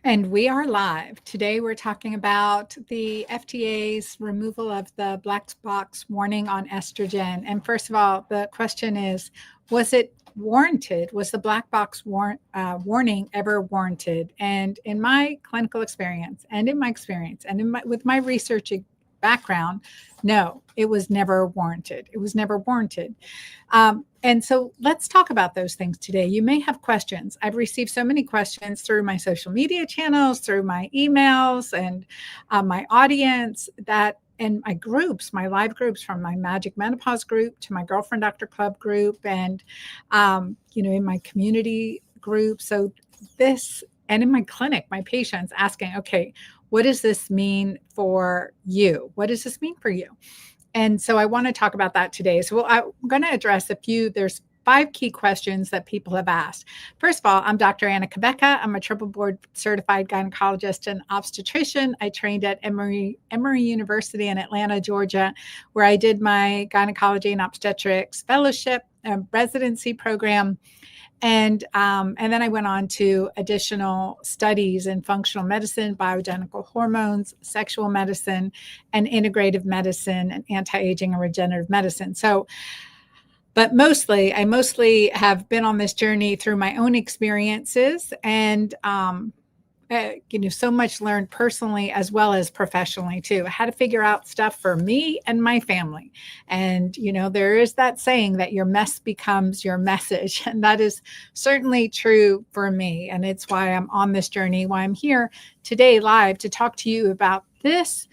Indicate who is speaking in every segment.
Speaker 1: And we are live. Today we're talking about the FDA's removal of the black box warning on estrogen. And first of all, the question is, was it warranted? Was the black box warning ever warranted? And in my clinical experience and with my research background, no, it was never warranted. It was never warranted. And so let's talk about those things today. You may have questions. I've received so many questions through my social media channels, through my emails, and my audience and my groups, my live groups, from my Magic Menopause group to my Girlfriend Doctor Club group, and in my community group. So and in my clinic, my patients asking, okay, what does this mean for you? What does this mean for you? And so I want to talk about that today. So I'm going to address there's 5 key questions that people have asked. First of all, I'm Dr. Anna Cabeca. I'm a triple board certified gynecologist and obstetrician. I trained at Emory University in Atlanta, Georgia, where I did my gynecology and obstetrics fellowship residency program. And then I went on to additional studies in functional medicine, bioidentical hormones, sexual medicine, and integrative medicine, and anti-aging and regenerative medicine. But I mostly have been on this journey through my own experiences and so much learned personally as well as professionally too. I had to figure out stuff for me and my family. And, there is that saying that your mess becomes your message. And that is certainly true for me. And it's why I'm on this journey, why I'm here today live to talk to you about this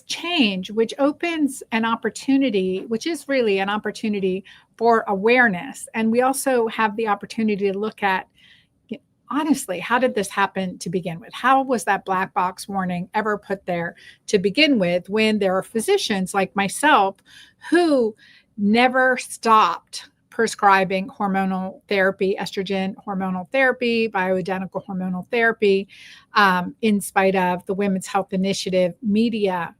Speaker 1: change, which opens an opportunity, which is really an opportunity for awareness. And we also have the opportunity to look at, honestly, how did this happen to begin with? How was that black box warning ever put there to begin with when there are physicians like myself who never stopped prescribing hormonal therapy, estrogen hormonal therapy, bioidentical hormonal therapy, in spite of the Women's Health Initiative media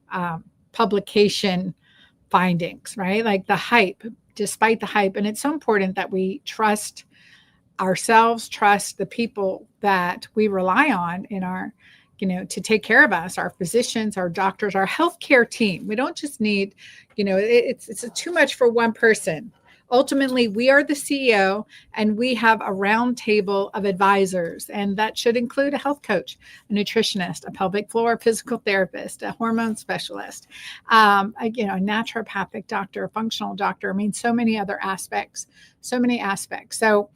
Speaker 1: publication findings, right? Like the hype, despite the hype. And it's so important that we trust ourselves, trust the people that we rely on in our, to take care of us, our physicians, our doctors, our healthcare team. We don't just need, it's too much for one person. Ultimately, we are the CEO and we have a round table of advisors, and that should include a health coach, a nutritionist, a pelvic floor physical therapist, a hormone specialist, a naturopathic doctor, a functional doctor. I mean, so many other aspects, so many aspects. So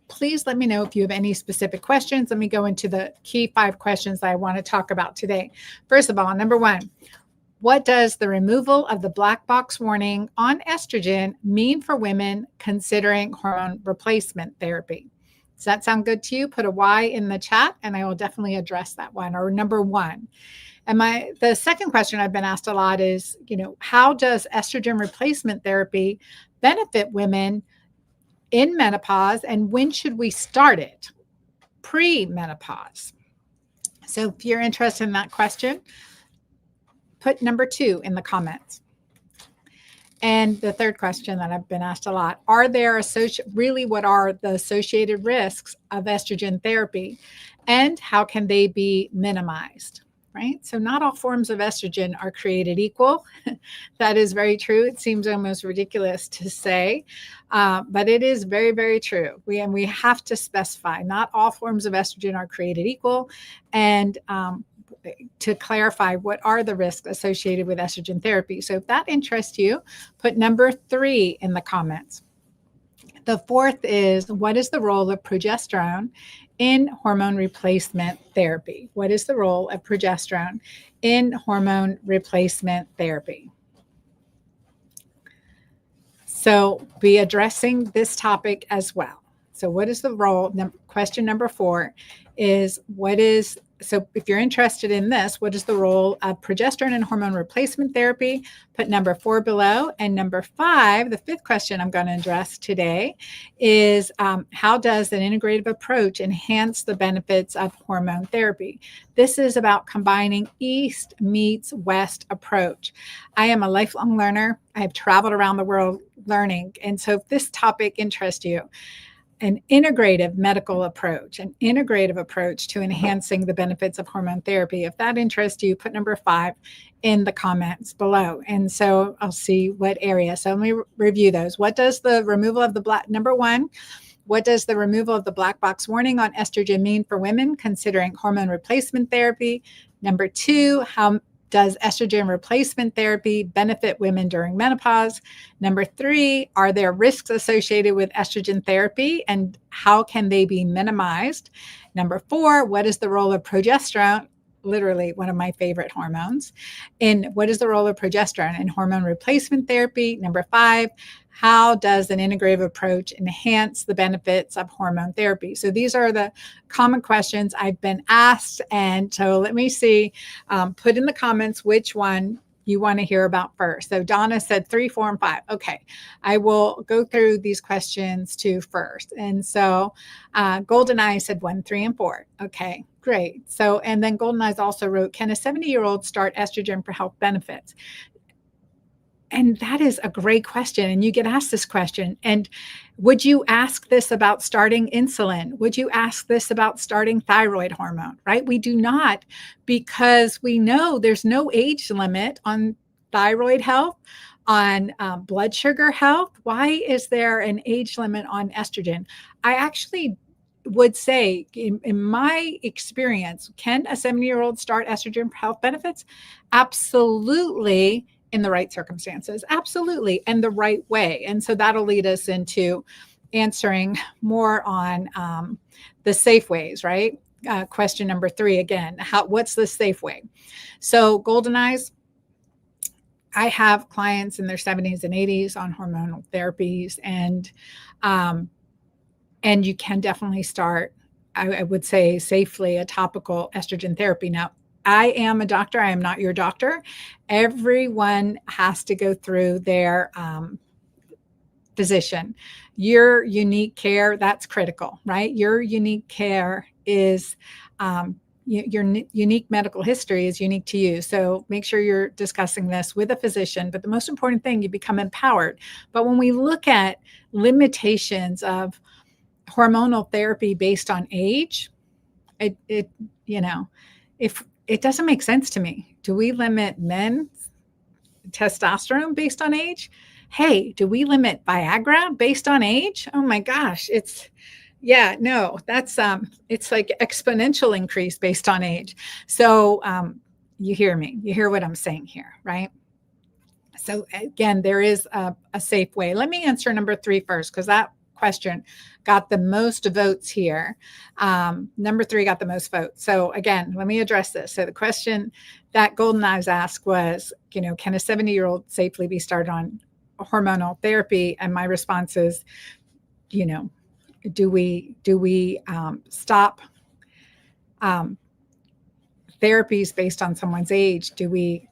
Speaker 1: please let me know if you have any specific questions. Let me go into the key 5 questions that I want to talk about today. First of all, number 1, what does the removal of the black box warning on estrogen mean for women considering hormone replacement therapy? Does that sound good to you? Put a Y in the chat and I will definitely address that one, or number 1. And the second question I've been asked a lot is, how does estrogen replacement therapy benefit women in menopause, and when should we start it? Pre-menopause. So if you're interested in that question, put number 2 in the comments. And the third question that I've been asked a lot, what are the associated risks of estrogen therapy, and how can they be minimized? Right? So not all forms of estrogen are created equal. That is very true. It seems almost ridiculous to say, but it is very, very true. We have to specify not all forms of estrogen are created equal. And to clarify, what are the risks associated with estrogen therapy? So if that interests you, put number 3 in the comments. The fourth is, what is the role of progesterone in hormone replacement therapy? What is the role of progesterone in hormone replacement therapy? So be addressing this topic as well. So what is the role? Question number 4 is, so if you're interested in this, what is the role of progesterone in hormone replacement therapy? Put number 4 below. And number 5, the 5th question I'm going to address today is, how does an integrative approach enhance the benefits of hormone therapy? This is about combining East meets West approach. I am a lifelong learner. I have traveled around the world learning. And so if this topic interests you, an integrative medical approach, an integrative approach to enhancing the benefits of hormone therapy. If that interests you, put number 5 in the comments below. And so I'll see what area. So let me review those. What does the removal of the number 1, what does the removal of the black box warning on estrogen mean for women considering hormone replacement therapy? Number 2, how does estrogen replacement therapy benefit women during menopause? Number 3, are there risks associated with estrogen therapy and how can they be minimized? Number 4, what is the role of progesterone? Literally one of my favorite hormones. And what is the role of progesterone in hormone replacement therapy? Number 5, how does an integrative approach enhance the benefits of hormone therapy? So these are the common questions I've been asked. And so let me see, put in the comments which one you want to hear about first. So Donna said 3, 4, and 5. Okay, I will go through these questions too first. And so GoldenEye said 1, 3, and 4. Okay, great. So, and then GoldenEye also wrote, can a 70-year-old start estrogen for health benefits? And that is a great question. And you get asked this question. And would you ask this about starting insulin? Would you ask this about starting thyroid hormone, right? We do not, because we know there's no age limit on thyroid health, on blood sugar health. Why is there an age limit on estrogen? I actually would say, in my experience, can a 70-year-old start estrogen for health benefits? Absolutely. In the right circumstances, absolutely, and the right way. And so that'll lead us into answering more on the safe ways, right? Question number 3 again, what's the safe way? So GoldenEyes, I have clients in their 70s and 80s on hormonal therapies, and you can definitely start, I would say safely, a topical estrogen therapy. Now, I am a doctor. I am not your doctor. Everyone has to go through their physician. Your unique care, that's critical, right? Your unique care is, your unique medical history is unique to you. So make sure you're discussing this with a physician. But the most important thing, you become empowered. But when we look at limitations of hormonal therapy based on age, if it doesn't make sense to me. Do we limit men's testosterone based on age? Hey, do we limit Viagra based on age? Oh my gosh, that's it's like exponential increase based on age. So you hear me, you hear what I'm saying here, right? So again, there is a safe way. Let me answer number 3 first, because that question got the most votes here. Number 3 got the most votes. So again, let me address this. So the question that GoldenEyes asked was, can a 70-year-old safely be started on hormonal therapy? And my response is, do we stop therapies based on someone's age? Do we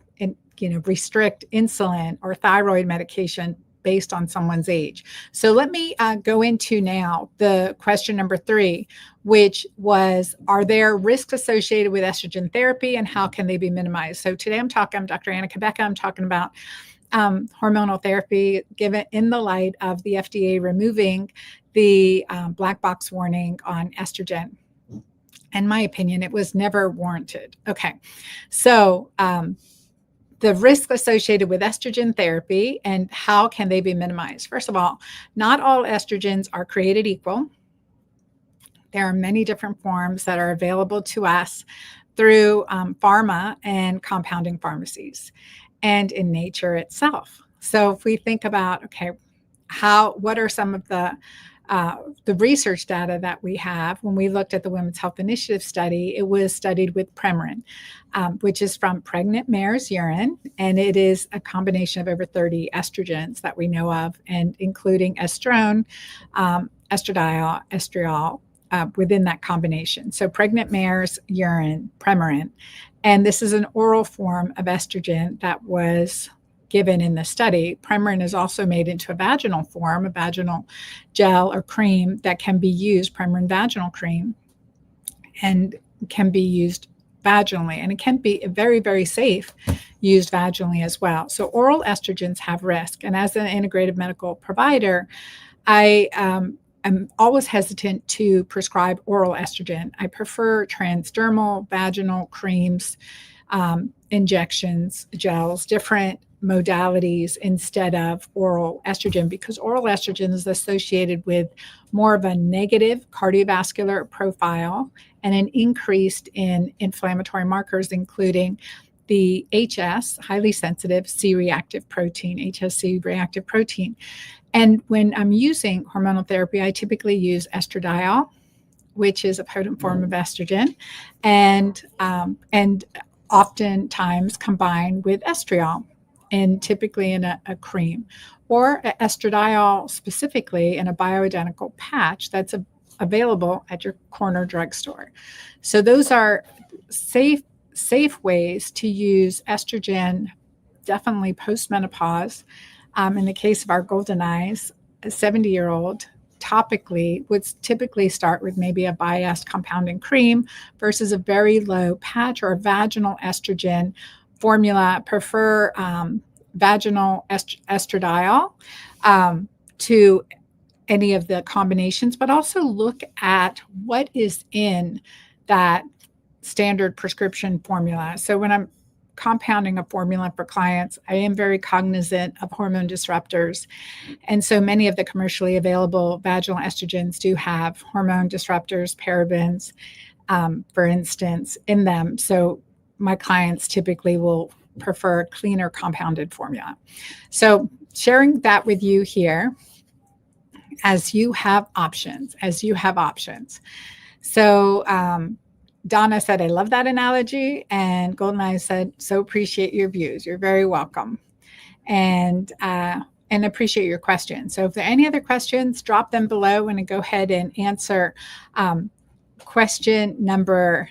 Speaker 1: restrict insulin or thyroid medication based on someone's age? So let me go into now the question number 3, which was, are there risks associated with estrogen therapy and how can they be minimized? So today I'm Dr. Anna Cabeca. I'm talking about hormonal therapy given in the light of the FDA removing the black box warning on estrogen. In my opinion, it was never warranted. Okay, so the risk associated with estrogen therapy and how can they be minimized? First of all, not all estrogens are created equal. There are many different forms that are available to us through pharma and compounding pharmacies and in nature itself. So if we think about, okay, what are some of the research data that we have? When we looked at the Women's Health Initiative study, it was studied with Premarin, which is from pregnant mare's urine, and it is a combination of over 30 estrogens that we know of, and including estrone, estradiol, estriol within that combination. So pregnant mare's urine, Premarin, and this is an oral form of estrogen that was given in the study. Premarin is also made into a vaginal form, a vaginal gel or cream that can be used, Premarin vaginal cream, and can be used vaginally. And it can be very, very safe used vaginally as well. So oral estrogens have risk. And as an integrative medical provider, I I'm always hesitant to prescribe oral estrogen. I prefer transdermal, vaginal creams, injections, gels, different modalities instead of oral estrogen, because oral estrogen is associated with more of a negative cardiovascular profile and an increase in inflammatory markers, including the HS, highly sensitive C-reactive protein, HSC reactive protein. And when I'm using hormonal therapy, I typically use estradiol, which is a potent form of estrogen, and oftentimes combined with estriol, and typically in a cream, or estradiol specifically in a bioidentical patch that's available at your corner drugstore. So those are safe ways to use estrogen, definitely post-menopause. In the case of our golden eyes, a 70-year-old topically would typically start with maybe a biased compounding cream versus a very low patch or a vaginal estrogen formula. Prefer vaginal estradiol to any of the combinations, but also look at what is in that standard prescription formula. So when I'm compounding a formula for clients, I am very cognizant of hormone disruptors. And so many of the commercially available vaginal estrogens do have hormone disruptors, parabens, for instance, in them. So my clients typically will prefer cleaner compounded formula. So sharing that with you here as you have options, So Donna said, I love that analogy. And Goldeneye said, so appreciate your views. You're very welcome. And appreciate your questions. So if there are any other questions, drop them below and go ahead and answer question number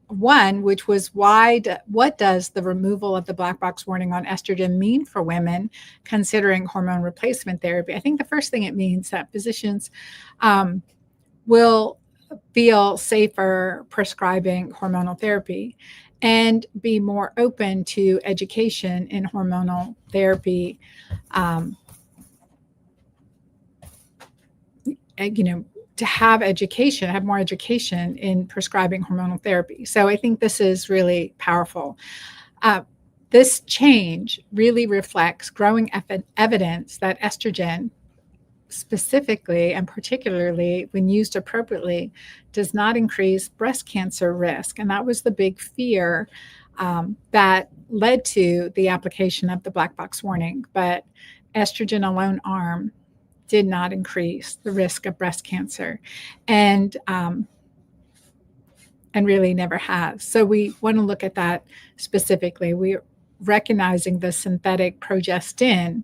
Speaker 1: 1, which was what does the removal of the black box warning on estrogen mean for women considering hormone replacement therapy? I think the first thing it means that physicians will feel safer prescribing hormonal therapy and be more open to education in hormonal therapy, to have more education in prescribing hormonal therapy. So I think this is really powerful. This change really reflects growing evidence that estrogen, specifically and particularly when used appropriately, does not increase breast cancer risk. And that was the big fear that led to the application of the black box warning. But estrogen alone arm did not increase the risk of breast cancer, and really never has. So we want to look at that specifically. We're recognizing the synthetic progesterone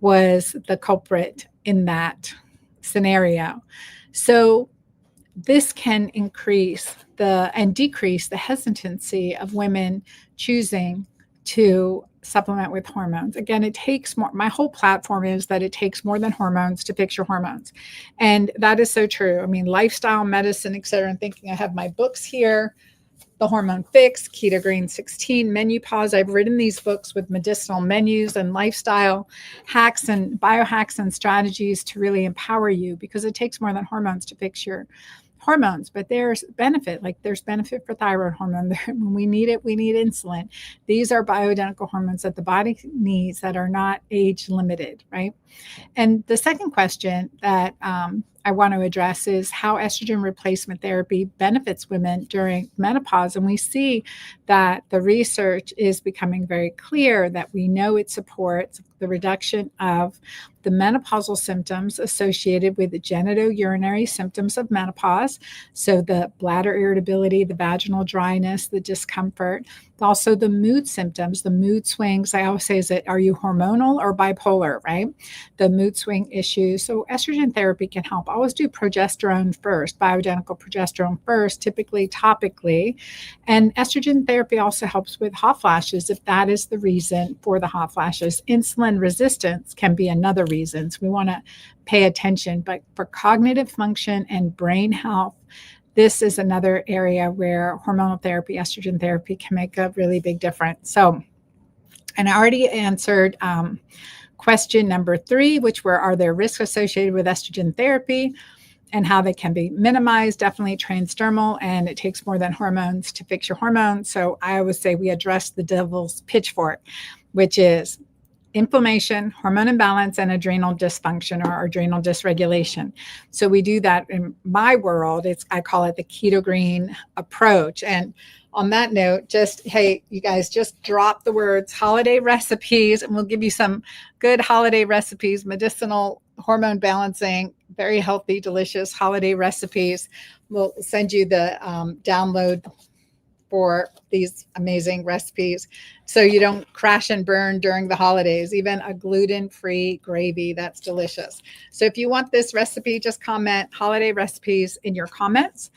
Speaker 1: was the culprit in that scenario. So this can increase and decrease the hesitancy of women choosing to supplement with hormones. Again, it takes more. My whole platform is that it takes more than hormones to fix your hormones. And that is so true. I mean, lifestyle, medicine, et cetera. I'm thinking I have my books here, The Hormone Fix, Keto Green 16, Menopause. I've written these books with medicinal menus and lifestyle hacks and biohacks and strategies to really empower you, because it takes more than hormones to fix your hormones. But there's benefit, like there's benefit for thyroid hormone. When we need it, we need insulin. These are bioidentical hormones that the body needs that are not age limited, right? And the second question that I want to address is how estrogen replacement therapy benefits women during menopause. And we see that the research is becoming very clear that we know it supports the reduction of the menopausal symptoms associated with the genitourinary symptoms of menopause. So the bladder irritability, the vaginal dryness, the discomfort, also the mood symptoms, the mood swings. I always say, are you hormonal or bipolar, right? The mood swing issues. So estrogen therapy can help. Always do progesterone first, bioidentical progesterone first, typically topically. And estrogen therapy also helps with hot flashes if that is the reason for the hot flashes. Insulin resistance can be another reason. So we want to pay attention. But for cognitive function and brain health, this is another area where hormonal therapy, estrogen therapy can make a really big difference. So, and I already answered question number 3, which were, are there risks associated with estrogen therapy? and how they can be minimized, definitely transdermal, and it takes more than hormones to fix your hormones. So I always say we address the devil's pitchfork, which is inflammation, hormone imbalance, and adrenal dysfunction or adrenal dysregulation. So we do that in my world. I call it the keto green approach. And on that note, hey, you guys, just drop the words holiday recipes, and we'll give you some good holiday recipes, medicinal, hormone balancing, very healthy, delicious holiday recipes. We'll send you the download for these amazing recipes so you don't crash and burn during the holidays. Even a gluten-free gravy, that's delicious. So if you want this recipe, just comment holiday recipes in your comments,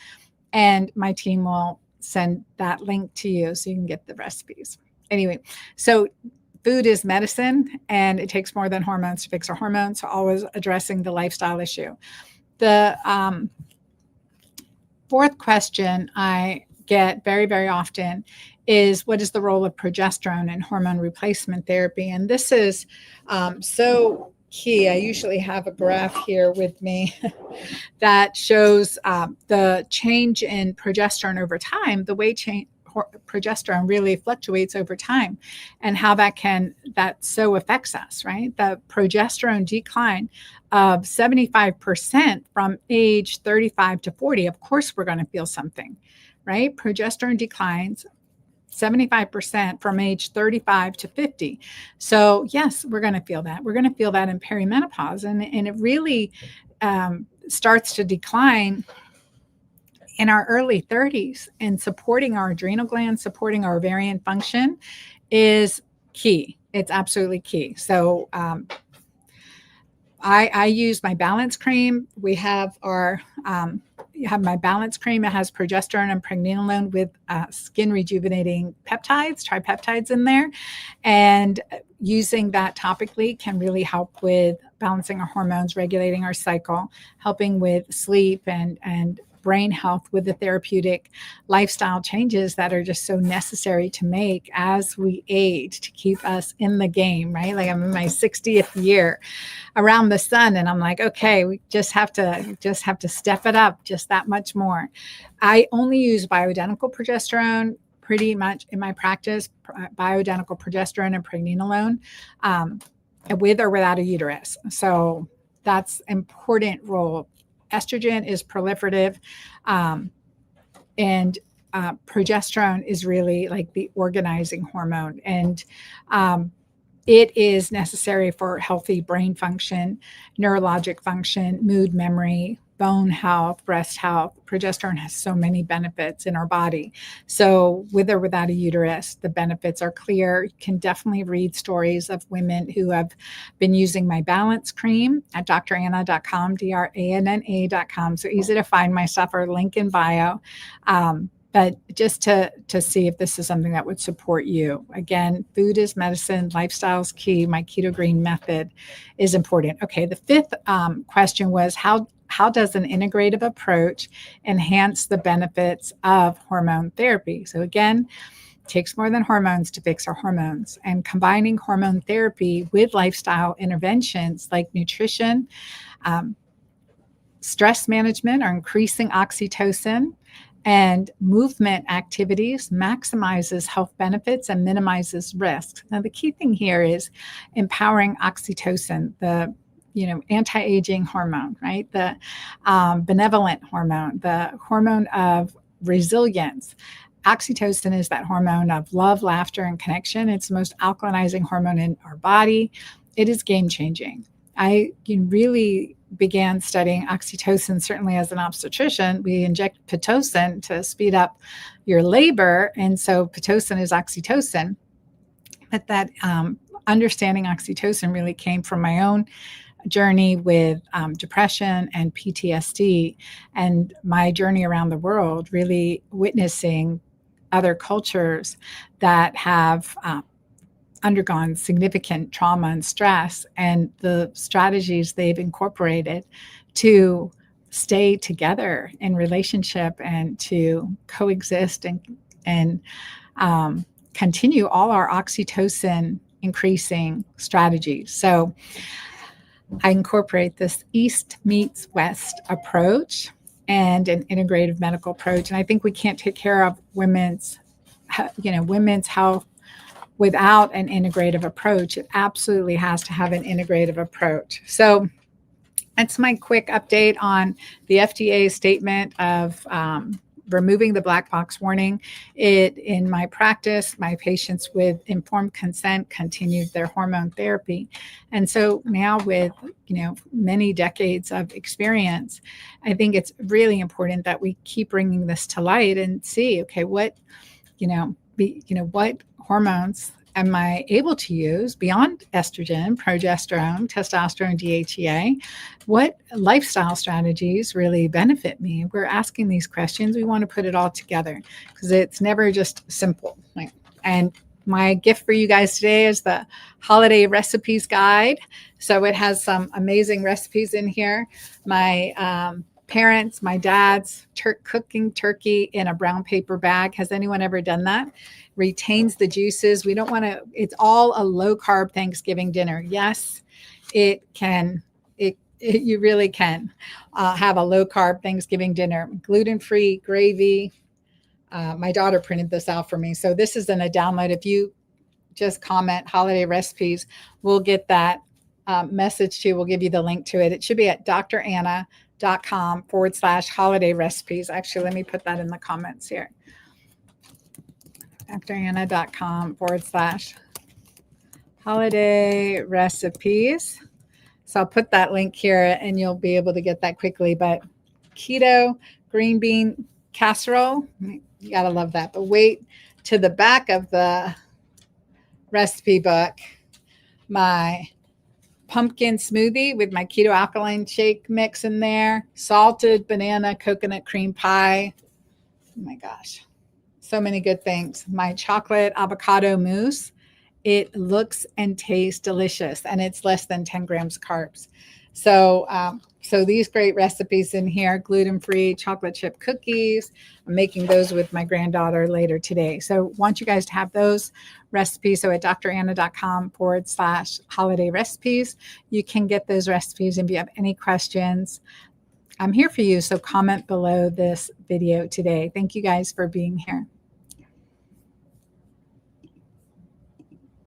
Speaker 1: and my team will send that link to you so you can get the recipes. Anyway, so food is medicine, and it takes more than hormones to fix our hormones, so always addressing the lifestyle issue. The fourth question I get very, very often is, what is the role of progesterone in hormone replacement therapy? And this is so key. I usually have a graph here with me that shows the change in progesterone over time, the way progesterone really fluctuates over time, and how that so affects us, right? The progesterone decline of 75% from age 35 to 40, of course we're going to feel something, right? Progesterone declines 75% from age 35 to 50. So yes, we're going to feel that. We're going to feel that in perimenopause, and it really starts to decline in our early 30s, and supporting our adrenal glands, supporting our ovarian function is key. It's absolutely key. So I use my balance cream. We have you have my balance cream. It has progesterone and pregnenolone with skin rejuvenating peptides, tripeptides in there. And using that topically can really help with balancing our hormones, regulating our cycle, helping with sleep and brain health with the therapeutic lifestyle changes that are just so necessary to make as we age to keep us in the game, right? Like I'm in my 60th year around the sun, and I'm like, okay, we just have to step it up just that much more. I only use bioidentical progesterone pretty much in my practice, bioidentical progesterone and pregnenolone, with or without a uterus. So that's important role. Estrogen is proliferative, and progesterone is really like the organizing hormone. And it is necessary for healthy brain function, neurologic function, mood, memory, bone health, breast health. Progesterone has so many benefits in our body. So with or without a uterus, the benefits are clear. You can definitely read stories of women who have been using my balance cream at dranna.com, DRANNA.com. So easy to find my stuff, or link in bio. But just to see if this is something that would support you. Again, food is medicine, lifestyle is key. My keto green method is important. Okay, the fifth question was, how does an integrative approach enhance the benefits of hormone therapy? So again, it takes more than hormones to fix our hormones. And combining hormone therapy with lifestyle interventions like nutrition, stress management, or increasing oxytocin, and movement activities maximizes health benefits and minimizes risks. Now, the key thing here is empowering oxytocin, the anti-aging hormone, right? The benevolent hormone, the hormone of resilience. Oxytocin is that hormone of love, laughter, and connection. It's the most alkalinizing hormone in our body. It is game-changing. I really began studying oxytocin, certainly as an obstetrician. We inject Pitocin to speed up your labor, and so Pitocin is oxytocin. But that understanding oxytocin really came from my own journey with depression and PTSD, and my journey around the world, really witnessing other cultures that have undergone significant trauma and stress, and the strategies they've incorporated to stay together in relationship and to coexist and continue all our oxytocin increasing strategies. So I incorporate this East meets West approach and an integrative medical approach. And I think we can't take care of women's health without an integrative approach. It absolutely has to have an integrative approach. So that's my quick update on the FDA statement of removing the black box warning. In my practice, my patients with informed consent continued their hormone therapy. And so now with, many decades of experience, I think it's really important that we keep bringing this to light and see, okay, what hormones am I able to use beyond estrogen, progesterone, testosterone, DHEA? What lifestyle strategies really benefit me? We're asking these questions. We want to put it all together because it's never just simple. And my gift for you guys today is the holiday recipes guide. So it has some amazing recipes in here. My parents, my dad's cooking turkey in a brown paper bag. Has anyone ever done that? Retains the juices. We don't want to, it's all a low carb Thanksgiving dinner. Yes, it can. You really can have a low carb Thanksgiving dinner. Gluten-free gravy. My daughter printed this out for me. So this is in a download. If you just comment holiday recipes, we'll get that message to you. We'll give you the link to it. It should be at dranna.com/holiday recipes. Actually, let me put that in the comments here. dranna.com/holiday recipes. So I'll put that link here and you'll be able to get that quickly. But keto green bean casserole, you gotta love that. But wait to the back of the recipe book, my pumpkin smoothie with my keto alkaline shake mix in there, salted banana coconut cream pie. Oh my gosh, so many good things. My chocolate avocado mousse. It looks and tastes delicious, and it's less than 10 grams carbs. So these great recipes in here, gluten-free chocolate chip cookies. I'm making those with my granddaughter later today. So want you guys to have those recipes. So at dranna.com/holiday recipes, you can get those recipes. And if you have any questions, I'm here for you. So comment below this video today. Thank you guys for being here.